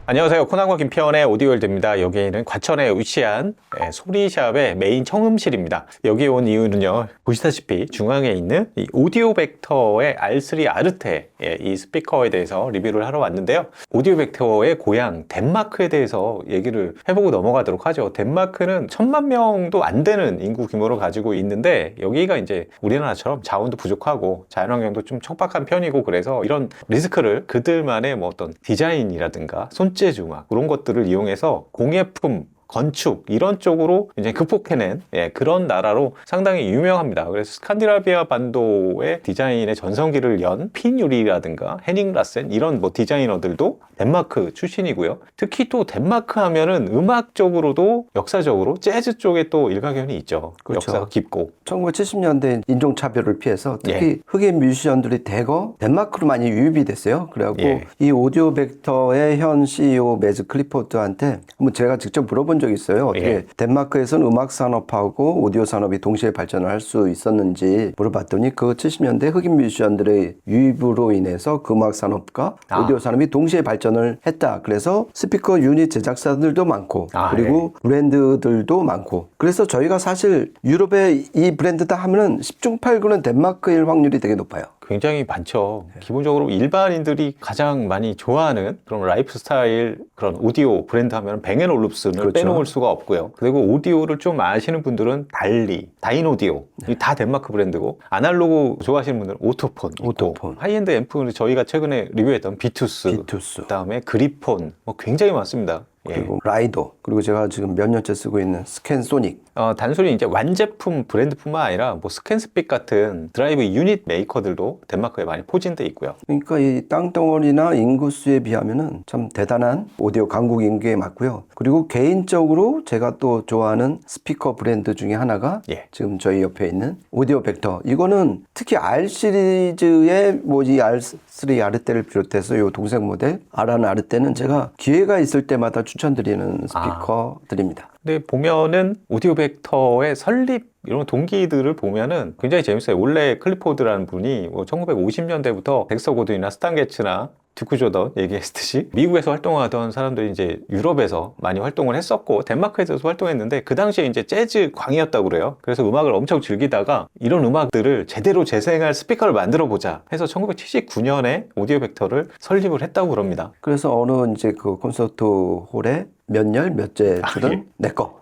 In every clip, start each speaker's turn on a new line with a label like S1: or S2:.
S1: 안녕하세요. 코난과 김태원의 오디오월드입니다. 여기는 과천에 위치한 소리샵의 메인 청음실입니다. 여기 온 이유는요, 보시다시피 중앙에 있는 이 오디오 벡터의 R3 아르테 이 스피커에 대해서 리뷰를 하러 왔는데요. 오디오 벡터의 고향 덴마크에 대해서 얘기를 해보고 넘어가도록 하죠. 덴마크는 1000만 명도 안 되는 인구 규모를 가지고 있는데, 여기가 이제 우리나라처럼 자원도 부족하고 자연환경도 좀 척박한 편이고, 그래서 이런 리스크를 그들만의 뭐 어떤 디자인이라든가 손재주 막 그런 것들을 이용해서 공예품, 건축 이런 쪽으로 이제 극복해낸 그런 나라로 상당히 유명합니다. 그래서 스칸디나비아 반도의 디자인의 전성기를 연 핀유리라든가 헤닝 라센 이런 뭐 디자이너들도 덴마크 출신이고요. 특히 또 덴마크 하면은 음악적으로도 역사적으로 재즈 쪽에 또 일가견이 있죠.
S2: 그렇죠.
S1: 역사가 깊고
S2: 1970년대 인종차별을 피해서 특히 흑인 뮤지션들이 대거 덴마크로 많이 유입이 됐어요. 그래갖고 이 오디오 벡터의 현 CEO 매즈 클리포드한테 한번 제가 직접 물어본 적이 있어요. 어떻게 덴마크에서는 음악 산업하고 오디오 산업이 동시에 발전을 할 수 있었는지 물어봤더니 그 70년대 흑인 뮤지션들의 유입으로 인해서 그 음악 산업과 오디오 산업이 동시에 발전을 했다. 그래서 스피커 유닛 제작사들도 많고 그리고 브랜드들도 많고, 그래서 저희가 사실 유럽의 이 브랜드다 하면은 10중 8구는 덴마크일 확률이 되게 높아요.
S1: 굉장히 많죠. 기본적으로 일반인들이 가장 많이 좋아하는 그런 라이프 스타일 그런 오디오 브랜드 하면 뱅앤올룹슨을 빼놓을 수가 없고요. 그리고 오디오를 좀 아시는 분들은 달리, 다인오디오 다 덴마크 브랜드고, 아날로그 좋아하시는 분들은 오토폰 있고, 하이엔드 앰프는 저희가 최근에 리뷰했던 비투스. 그다음에 그리폰 뭐 굉장히 많습니다.
S2: 그리고 라이더, 그리고 제가 지금 몇 년째 쓰고 있는 스캔소닉.
S1: 단순히 이제 완제품 브랜드뿐만 아니라 뭐 스캔스픽 같은 드라이브 유닛 메이커들도 덴마크에 많이 포진돼 있고요.
S2: 그러니까 이 땅덩어리나 인구수에 비하면은 참 대단한 오디오 강국인 게 맞고요. 그리고 개인적으로 제가 또 좋아하는 스피커 브랜드 중에 하나가 지금 저희 옆에 있는 오디오 벡터. 이거는 특히 R 시리즈의 뭐 이 R3 아르테를 비롯해서 요 동생 모델 R1 아르테는 제가 기회가 있을 때마다 추천드리는 스피커들입니다.
S1: 근데 보면은 오디오 벡터의 설립 이런 동기들을 보면은 굉장히 재밌어요. 원래 클리포드라는 분이 뭐 1950년대부터 덱스터 고든이나 스탄 게츠나 듀크 조던 얘기했듯이 미국에서 활동하던 사람들이 이제 유럽에서 많이 활동을 했었고 덴마크에서도 활동했는데, 그 당시에 이제 재즈 광이었다고 그래요. 그래서 음악을 엄청 즐기다가 이런 음악들을 제대로 재생할 스피커를 만들어 보자 해서 1979년에 오디오 벡터를 설립을 했다고 그럽니다.
S2: 그래서 어느 이제 그 콘서트 홀에 몇째 줄은 내 거.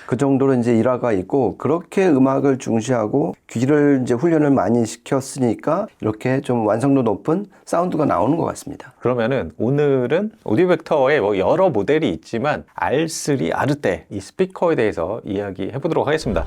S2: 그 정도로 이제 일화가 있고, 그렇게 음악을 중시하고 귀를 이제 훈련을 많이 시켰으니까 이렇게 좀 완성도 높은 사운드가 나오는 것 같습니다.
S1: 그러면은 오늘은 오디오 벡터의 뭐 여러 모델이 있지만 R3 아르테 이 스피커에 대해서 이야기해 보도록 하겠습니다.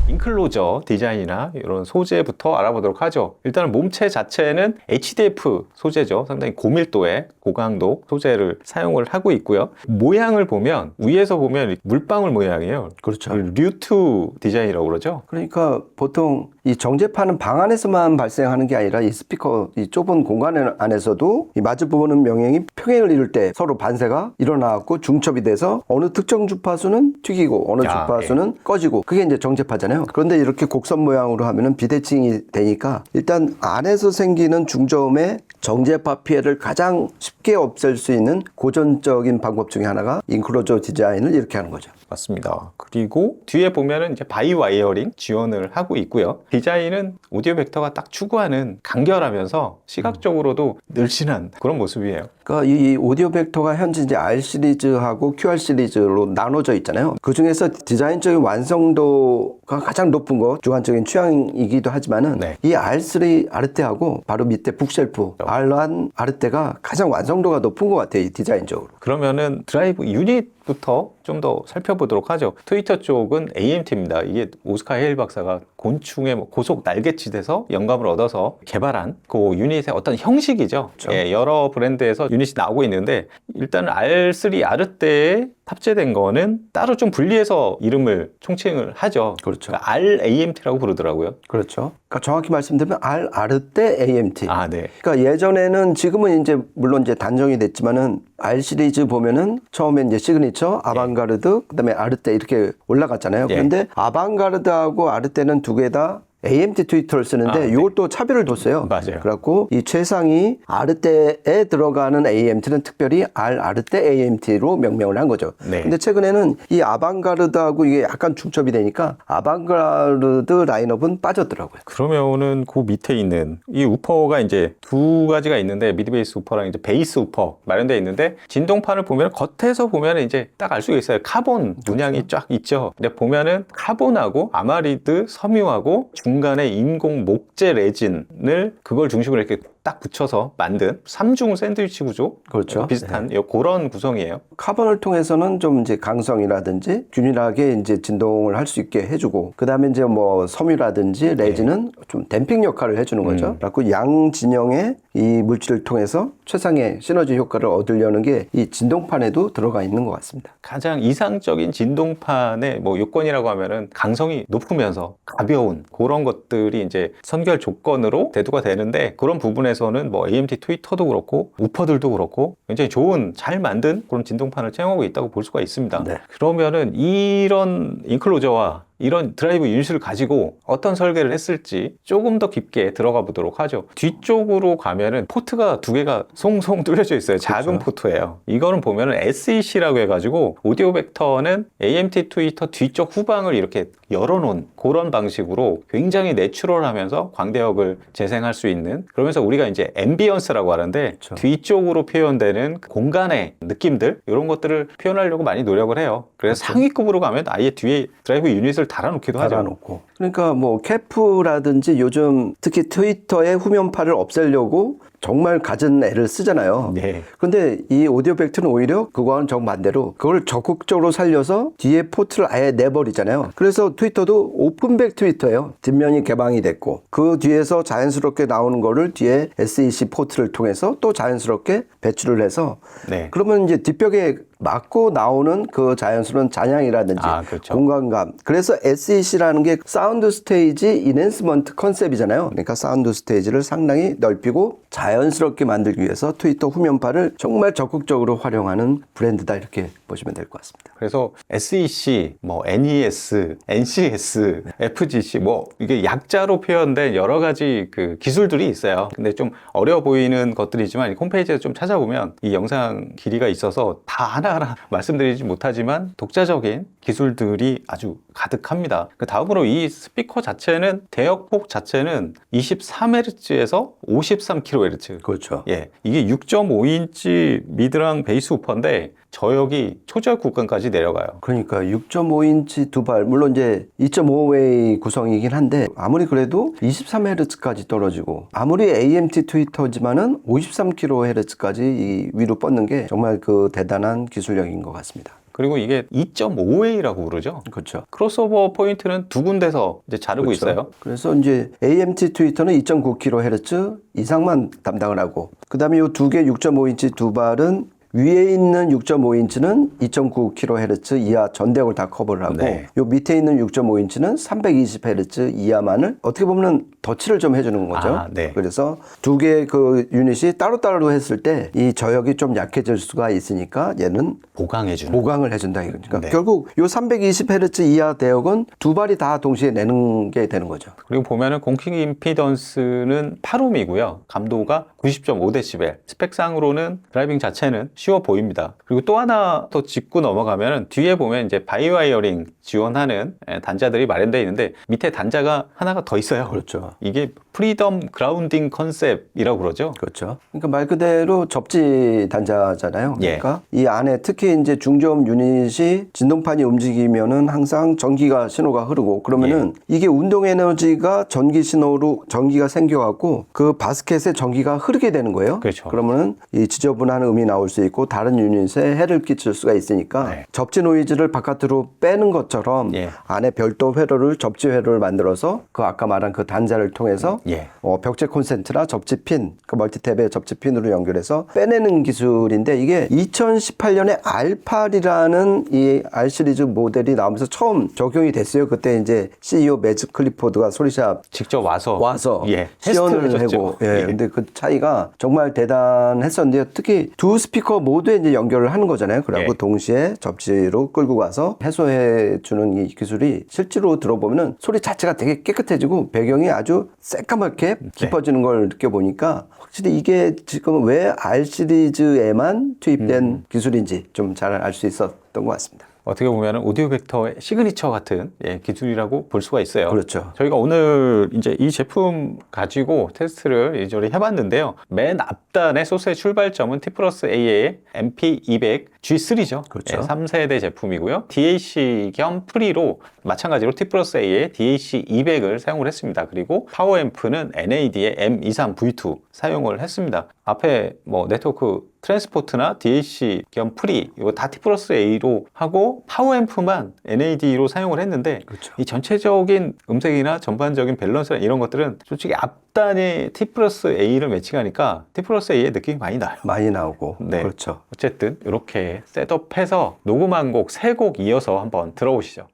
S1: 인클로저 디자인이나 이런 소재부터 알아보도록 하죠. 일단은 몸체 자체는 HDF 소재죠. 상당히 고밀도의 고강도 소재를 사용을 하고 있고요. 모양을 보면 위에서 보면 물방울 모양이에요.
S2: 그렇죠.
S1: 류트 디자인이라고 그러죠.
S2: 그러니까 보통 이 정제파는 방 안에서만 발생하는 게 아니라 이 스피커 이 좁은 공간 안에서도 이 마주보는 명령이 평행을 이룰 때 서로 반세가 일어나고 중첩이 돼서 어느 특정 주파수는 튀기고 어느 주파수는 꺼지고, 그게 이제 정제파잖아요. 그런데 이렇게 곡선 모양으로 하면은 비대칭이 되니까 일단 안에서 생기는 중저음의 정제파 피해를 가장 쉽게 없앨 수 있는 고전적인 방법 중에 하나가 인클로저 디자인을 이렇게 하는 거죠.
S1: 맞습니다. 그리고 뒤에 보면은 이제 바이 와이어링 지원을 하고 있고요. 디자인은 오디오 벡터가 딱 추구하는 간결하면서 시각적으로도 늘씬한 그런 모습이에요.
S2: 그러니까 이 오디오 벡터가 현재 이제 R 시리즈하고 QR 시리즈로 나눠져 있잖아요. 그 중에서 디자인적인 완성도가 가장 높은 거 주관적인 취향이기도 하지만은 이 R3 아르테하고 바로 밑에 북쉘프 R1 아르테가 가장 완성도가 높은 것 같아요. 이 디자인적으로.
S1: 그러면은 드라이브 유닛부터 좀 더 살펴보도록 하죠. 트위터 쪽은 AMT입니다. 이게 오스카 헤일 박사가 곤충의 고속 날개짓에서 영감을 얻어서 개발한 그 유닛의 어떤 형식이죠. 여러 브랜드에서 유닛 유닛이 나오고 있는데 일단 R3 아르테에 탑재된 거는 따로 좀 분리해서 이름을 총칭을 하죠.
S2: 그렇죠.
S1: 그러니까 RAMT라고 부르더라고요.
S2: 그렇죠. 그러니까 정확히 말씀드리면 R 아르테 AMT.
S1: 아, 네.
S2: 그러니까 예전에는 지금은 이제 물론 이제 단정이 됐지만은 R 시리즈 보면은 처음에 이제 시그니처, 아방가르드, 그다음에 아르테 이렇게 올라갔잖아요.
S1: 예.
S2: 그런데 아방가르드하고 아르테는 두 개 다 AMT 트위터를 쓰는데
S1: 네.
S2: 이것도 차별을 뒀어요.
S1: 맞아요.
S2: 그래갖고 이 최상위 아르테에 들어가는 AMT는 특별히 R 아르테 AMT로 명명을 한 거죠.
S1: 네.
S2: 근데 최근에는 이 아방가르드하고 이게 약간 중첩이 되니까 아방가르드 라인업은 빠졌더라고요.
S1: 그러면은 그 밑에 있는 이 우퍼가 이제 두 가지가 있는데 미드 베이스 우퍼랑 이제 베이스 우퍼 마련되어 있는데 진동판을 보면 겉에서 보면 이제 딱 알 수가 있어요. 카본 문양이 쫙 있죠. 근데 보면은 카본하고 아마리드, 섬유하고 중간에 인공 목재 레진을 그걸 중심으로 이렇게 딱 붙여서 만든 3중 샌드위치 구조
S2: 그렇죠.
S1: 비슷한 그런 구성이에요.
S2: 카본을 통해서는 좀 이제 강성이라든지 균일하게 이제 진동을 할 수 있게 해주고, 그 다음에 이제 뭐 섬유라든지 레진은 좀 댐핑 역할을 해주는 거죠. 그래갖고 양 진영의 이 물질을 통해서 최상의 시너지 효과를 얻으려는 게 이 진동판에도 들어가 있는 것 같습니다.
S1: 가장 이상적인 진동판의 뭐 요건이라고 하면은 강성이 높으면서 가벼운 그런 것들이 이제 선결 조건으로 대두가 되는데 그런 부분에서는 뭐 AMT 트위터도 그렇고 우퍼들도 그렇고 굉장히 좋은 잘 만든 그런 진동판을 채용하고 있다고 볼 수가 있습니다.
S2: 네.
S1: 그러면은 이런 인클로저와 이런 드라이브 유닛을 가지고 어떤 설계를 했을지 조금 더 깊게 들어가 보도록 하죠. 뒤쪽으로 가면은 포트가 두 개가 송송 뚫려져 있어요. 작은 포트예요. 이거는 보면은 SEC라고 해가지고 오디오 벡터는 AMT 트위터 뒤쪽 후방을 이렇게 열어놓은 그런 방식으로 굉장히 내추럴하면서 광대역을 재생할 수 있는, 그러면서 우리가 이제 앰비언스라고 하는데
S2: 그렇죠.
S1: 뒤쪽으로 표현되는 공간의 느낌들 이런 것들을 표현하려고 많이 노력을 해요. 그래서 상위급으로 가면 아예 뒤에 드라이브 유닛을 달아놓기도 하죠.
S2: 달아놓고. 그러니까 뭐 캐프라든지 요즘 특히 트위터의 후면파를 없애려고 정말 갖은 애를 쓰잖아요.
S1: 네.
S2: 근데 이 오디오 벡터는 오히려 그거와는 정반대로 그걸 적극적으로 살려서 뒤에 포트를 아예 내버리잖아요. 그래서 트위터도 오픈백 트위터예요. 뒷면이 개방이 됐고 그 뒤에서 자연스럽게 나오는 거를 뒤에 SEC 포트를 통해서 또 자연스럽게 배출을 해서
S1: 네.
S2: 그러면 이제 뒷벽에 맞고 나오는 그 자연스러운 잔향이라든지
S1: 그렇죠.
S2: 공간감. 그래서 SEC라는 게 사운드 스테이지 이넨스먼트 컨셉이잖아요. 그러니까 사운드 스테이지를 상당히 넓히고 자연스럽게 만들기 위해서 트위터 후면파를 정말 적극적으로 활용하는 브랜드다 이렇게 보시면 될 것 같습니다.
S1: 그래서 SEC, 뭐 NES, NCS, FGC 뭐 이게 약자로 표현된 여러 가지 그 기술들이 있어요. 근데 좀 어려워 보이는 것들이지만 홈페이지에서 좀 찾아보면 이 영상 길이가 있어서 다 하나하나 말씀드리지 못하지만 독자적인 기술들이 아주 가득합니다. 그 다음으로 이 스피커 자체는 대역폭 자체는 23Hz에서 53kHz.
S2: 그렇죠.
S1: 예, 이게 6.5인치 미드랑 베이스 우퍼인데 저역이 초저역 구간까지 내려가요.
S2: 그러니까 6.5인치 두발, 물론 이제 2.5웨이 구성이긴 한데 아무리 그래도 23Hz까지 떨어지고 아무리 AMT 트위터지만은 53kHz까지 위로 뻗는 게 정말 그 대단한 기술력인 것 같습니다.
S1: 그리고 이게 2.5웨이라고 그러죠.
S2: 그렇죠.
S1: 크로스오버 포인트는 두 군데서 이제 자르고
S2: 그렇죠.
S1: 있어요.
S2: 그래서 이제 AMT 트위터는 2.9kHz 이상만 담당을 하고, 그 다음에 이 두 개 6.5인치 두 발은 위에 있는 6.5인치는 2.9kHz 이하 전대역을 다 커버를 하고
S1: 네.
S2: 요 밑에 있는 6.5인치는 320Hz 이하만을 어떻게 보면 덧칠을 좀 해주는 거죠.
S1: 네.
S2: 그래서 두 개의 그 유닛이 따로따로 했을 때 이 저역이 좀 약해질 수가 있으니까 얘는
S1: 보강해주는.
S2: 보강을 해준다 이거니까.
S1: 네.
S2: 결국 요 320Hz 이하 대역은 두 발이 다 동시에 내는 게 되는 거죠.
S1: 그리고 보면은 공킹 임피던스는 8옴이고요. 감도가 90.5dB. 스펙상으로는 드라이빙 자체는 쉬워 보입니다. 그리고 또 하나 더 짚고 넘어가면은 뒤에 보면 이제 바이와이어링 지원하는 단자들이 마련되어 있는데 밑에 단자가 하나가 더 있어요.
S2: 그렇죠.
S1: 이게 프리덤 그라운딩 컨셉이라고 그러죠.
S2: 그렇죠. 그러니까 말 그대로 접지 단자잖아요.
S1: 예.
S2: 그러니까 이 안에 특히 이제 중저음 유닛이 진동판이 움직이면은 항상 전기가 신호가 흐르고 그러면은 이게 운동 에너지가 전기 신호로 전기가 생겨갖고 그 바스켓에 전기가 흐르게 되는 거예요.
S1: 그렇죠.
S2: 그러면은 이 지저분한 음이 나올 수 있고 다른 유닛에 해를 끼칠 수가 있으니까
S1: 네.
S2: 접지 노이즈를 바깥으로 빼는 것처럼
S1: 예.
S2: 안에 별도 회로를 접지 회로를 만들어서 그 아까 말한 그 단자를 통해서
S1: 예.
S2: 벽제 콘센트나 접지핀, 그 멀티탭의 접지핀으로 연결해서 빼내는 기술인데 이게 2018년에 R8이라는 이 R 시리즈 모델이 나오면서 처음 적용이 됐어요. 그때 이제 CEO 매즈 클리포드가 소리샵
S1: 직접 와서
S2: 예,
S1: 테스트를
S2: 시연을
S1: 해줬죠.
S2: 하고 예,
S1: 예.
S2: 근데 그 차이가 정말 대단했었는데요. 특히 두 스피커 모두에 이제 연결을 하는 거잖아요. 그래갖고
S1: 예.
S2: 동시에 접지로 끌고 가서 해소해 주는 이 기술이 실제로 들어보면은 소리 자체가 되게 깨끗해지고 배경이 아주 새까맣게 깊어지는 걸 느껴보니까 확실히 이게 지금 왜 R 시리즈에만 투입된 기술인지 좀 잘 알 수 있었던 것 같습니다.
S1: 어떻게 보면 오디오 벡터의 시그니처 같은 기술이라고 볼 수가 있어요.
S2: 그렇죠.
S1: 저희가 오늘 이제 이 제품 가지고 테스트를 이전에 해봤는데요. 맨 앞단의 소스의 출발점은 T 플러스 A의 MP200 G3죠.
S2: 그렇죠.
S1: 3세대 제품이고요. DAC 겸 프리로 마찬가지로 T 플러스 A의 DAC 200을 사용을 했습니다. 그리고 파워앰프는 NAD의 M23V2 사용을 했습니다. 앞에 뭐 네트워크 트랜스포트나 DAC 겸 프리 이거 다 T 플러스 A로 하고 파워앰프만 NAD로 사용을 했는데
S2: 그렇죠.
S1: 이 전체적인 음색이나 전반적인 밸런스나 이런 것들은 솔직히 앞단에 T 플러스 A를 매칭하니까 T 플러스 A의 느낌이 많이 나요.
S2: 많이 나오고
S1: 네.
S2: 그렇죠.
S1: 어쨌든 이렇게 셋업해서 녹음한 곡 3곡 이어서 한번 들어보시죠.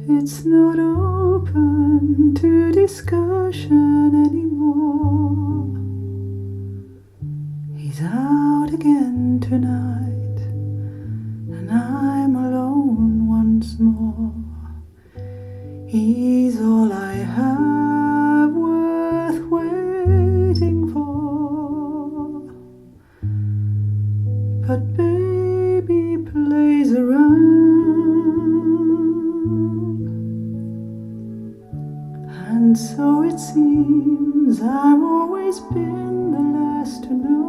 S3: It's not open to discussion anymore. He's out again tonight, and I'm alone once more. He's all I have worth waiting for. But baby plays around. And so it seems I've always been the last to know.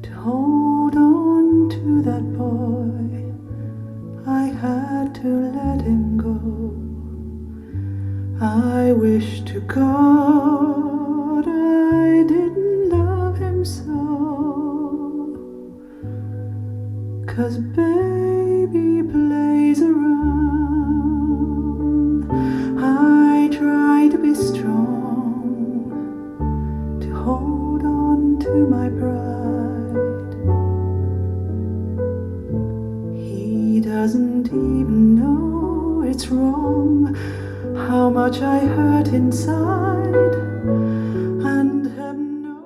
S3: To hold on to that boy, I had to let him go. I wish to God I didn't love him so. 'Cause baby plays around. I try to be strong, to hold on to my pride. He doesn't even know it's wrong, how much I hurt inside, and heaven knows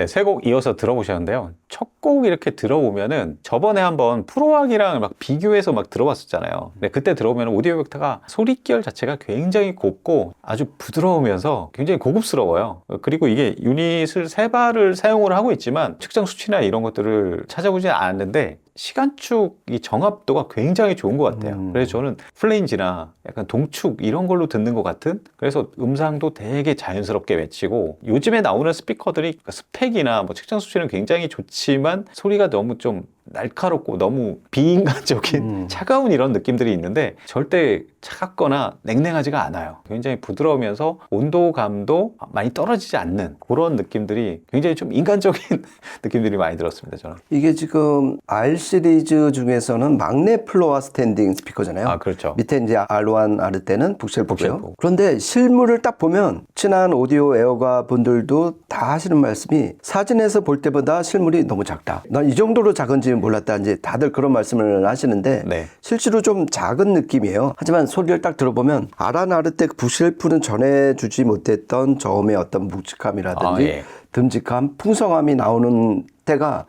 S1: 네, 세 곡 이어서 들어보셨는데요. 첫 곡 이렇게 들어보면은 저번에 한번 프로악이랑 막 비교해서 막 들어봤었잖아요. 근데 그때 들어보면 오디오 벡터가 소리결 자체가 굉장히 곱고 아주 부드러우면서 굉장히 고급스러워요. 그리고 이게 유닛을 세 발을 사용을 하고 있지만 측정 수치나 이런 것들을 찾아보지 않았는데 시간축 이 정합도가 굉장히 좋은 것 같아요. 그래서 저는 플레인지나 약간 동축 이런 걸로 듣는 것 같은, 그래서 음상도 되게 자연스럽게 맺히고, 요즘에 나오는 스피커들이 스펙이나 뭐 측정 수치는 굉장히 좋지만 소리가 너무 좀 날카롭고 너무 비인간적인 차가운 이런 느낌들이 있는데 절대 차갑거나 냉랭하지가 않아요. 굉장히 부드러우면서 온도감도 많이 떨어지지 않는 그런 느낌들이 굉장히 좀 인간적인 느낌들이 많이 들었습니다, 저는.
S2: 이게 지금 R 시리즈 중에서는 막내 플로어 스탠딩 스피커잖아요.
S1: 아, 그렇죠.
S2: 밑에 이제 R1, R 때는 북쉘프고요.
S1: 북쉘프.
S2: 그런데 실물을 딱 보면 친한 오디오 애호가 분들도 다 하시는 말씀이 사진에서 볼 때보다 실물이 너무 작다. 난 이 정도로 작은지 몰랐다. 이제 다들 그런 말씀을 하시는데
S1: 네.
S2: 실제로 좀 작은 느낌이에요. 하지만 소리를 딱 들어보면 R1, R 때 북쉘프는 전해주지 못했던 저음의 어떤 묵직함이라든지
S1: 예.
S2: 듬직함, 풍성함이 나오는 때가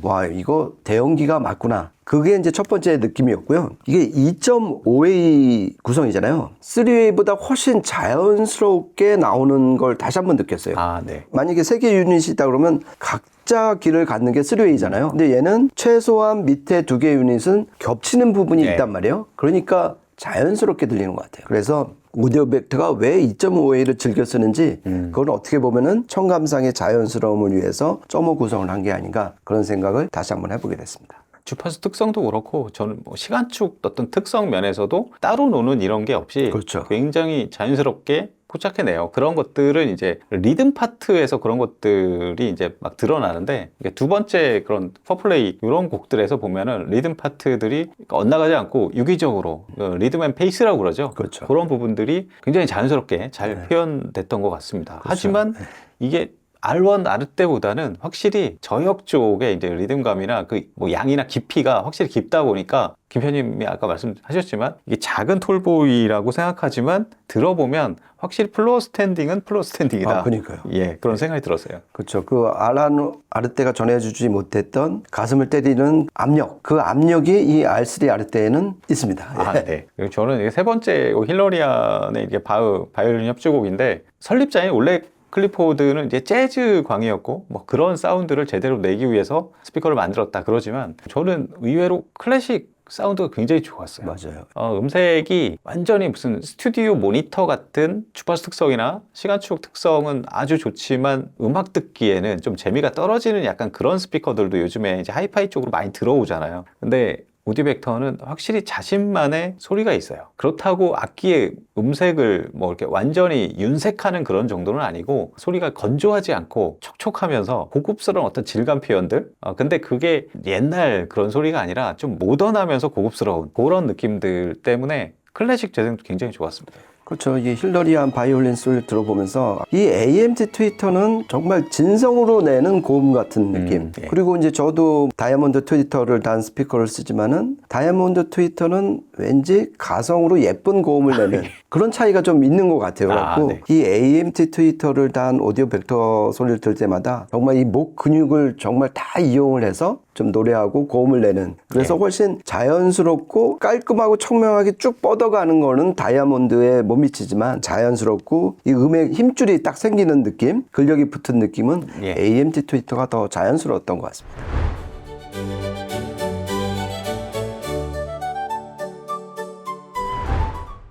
S2: 와, 이거 대형기가 맞구나. 그게 이제 첫 번째 느낌이었고요. 이게 2.5A 구성이잖아요. 3A보다 훨씬 자연스럽게 나오는 걸 다시 한번 느꼈어요.
S1: 아, 네.
S2: 만약에 3개 유닛이 있다 그러면 각자 길을 갖는 게 3A잖아요. 근데 얘는 최소한 밑에 2개 유닛은 겹치는 부분이
S1: 네.
S2: 있단 말이에요. 그러니까 자연스럽게 들리는 것 같아요. 그래서 오디오 벡터가 왜 2.5A를 즐겨 쓰는지 그건 어떻게 보면은 청감상의 자연스러움을 위해서 0.5 구성을 한 게 아닌가, 그런 생각을 다시 한번 해보게 됐습니다.
S1: 주파수 특성도 그렇고 저는 뭐 시간축 어떤 특성 면에서도 따로 노는 이런 게 없이
S2: 그렇죠.
S1: 굉장히 자연스럽게 포착해내요. 그런 것들은 이제 리듬 파트에서 그런 것들이 이제 막 드러나는데, 이게 두 번째 그런 퍼플레이 이런 곡들에서 보면은 리듬 파트들이 엇나가지 않고 유기적으로 리듬 앤 페이스라고 그러죠.
S2: 그렇죠.
S1: 그런 부분들이 굉장히 자연스럽게 잘 표현됐던 것 같습니다. 하지만 이게 R1, R 때보다는 확실히 저역 쪽에 이제 리듬감이나 그 뭐 양이나 깊이가 확실히 깊다 보니까, 김편님이 아까 말씀하셨지만 이게 작은 톨보이라고 생각하지만 들어보면 확실히 플로어 스탠딩은 플로어 스탠딩이다.
S2: 아, 그러니까요.
S1: 예, 그런 생각이 들었어요.
S2: 그렇죠. 그 R1, 때가 전해주지 못했던 가슴을 때리는 압력, 그 압력이 이 R3, R때에는 있습니다.
S1: 아, 네. 그리고 저는 이게 세 번째 힐러리안의 이게 바이올린 협주곡인데, 설립자인 원래 클리포드는 이제 재즈 광이었고 뭐 그런 사운드를 제대로 내기 위해서 스피커를 만들었다 그러지만, 저는 의외로 클래식 사운드가 굉장히 좋았어요.
S2: 맞아요.
S1: 음색이 완전히 무슨 스튜디오 모니터 같은 주파수 특성이나 시간축 특성은 아주 좋지만 음악 듣기에는 좀 재미가 떨어지는 약간 그런 스피커들도 요즘에 이제 하이파이 쪽으로 많이 들어오잖아요. 근데 오디오 벡터는 확실히 자신만의 소리가 있어요. 그렇다고 악기의 음색을 뭐 이렇게 완전히 윤색하는 그런 정도는 아니고, 소리가 건조하지 않고 촉촉하면서 고급스러운 어떤 질감 표현들, 근데 그게 옛날 그런 소리가 아니라 좀 모던하면서 고급스러운 그런 느낌들 때문에 클래식 재생도 굉장히 좋았습니다.
S2: 그렇죠. 이 힐러리안 바이올린 소리를 들어보면서 이 AMT 트위터는 정말 진성으로 내는 고음 같은 느낌.
S1: 예.
S2: 그리고 이제 저도 다이아몬드 트위터를 단 스피커를 쓰지만은 다이아몬드 트위터는 왠지 가성으로 예쁜 고음을 내는 그런 차이가 좀 있는 것 같아요. 그래갖고
S1: 네.
S2: 이 AMT 트위터를 단 오디오 벡터 소리를 들을 때마다 정말 이 목 근육을 정말 다 이용을 해서 좀 노래하고 고음을 내는, 그래서 훨씬 자연스럽고 깔끔하고 청명하게 쭉 뻗어가는 거는 다이아몬드에 못 미치지만, 자연스럽고 이 음의 힘줄이 딱 생기는 느낌, 근력이 붙은 느낌은
S1: 예.
S2: AMT 트위터가 더 자연스러웠던 것 같습니다.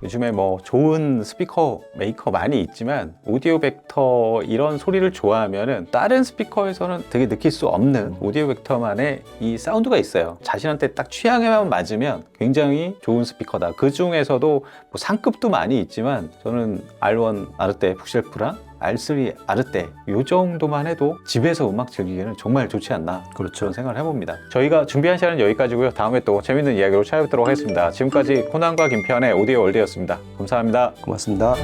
S1: 요즘에 뭐 좋은 스피커 메이커 많이 있지만 오디오 벡터 이런 소리를 좋아하면은 다른 스피커에서는 되게 느낄 수 없는 오디오 벡터만의 이 사운드가 있어요. 자신한테 딱 취향에만 맞으면 굉장히 좋은 스피커다. 그 중에서도 뭐 상급도 많이 있지만 저는 R1, R때 북쉘프랑 R3, R때 이 정도만 해도 집에서 음악 즐기기에는 정말 좋지 않나,
S2: 그렇죠.
S1: 그런 생각을 해봅니다. 저희가 준비한 시간은 여기까지고요. 다음에 또 재밌는 이야기로 찾아뵙도록 하겠습니다. 지금까지 코난과 김편의 오디오 월드였습니다. 감사합니다.
S2: 고맙습니다.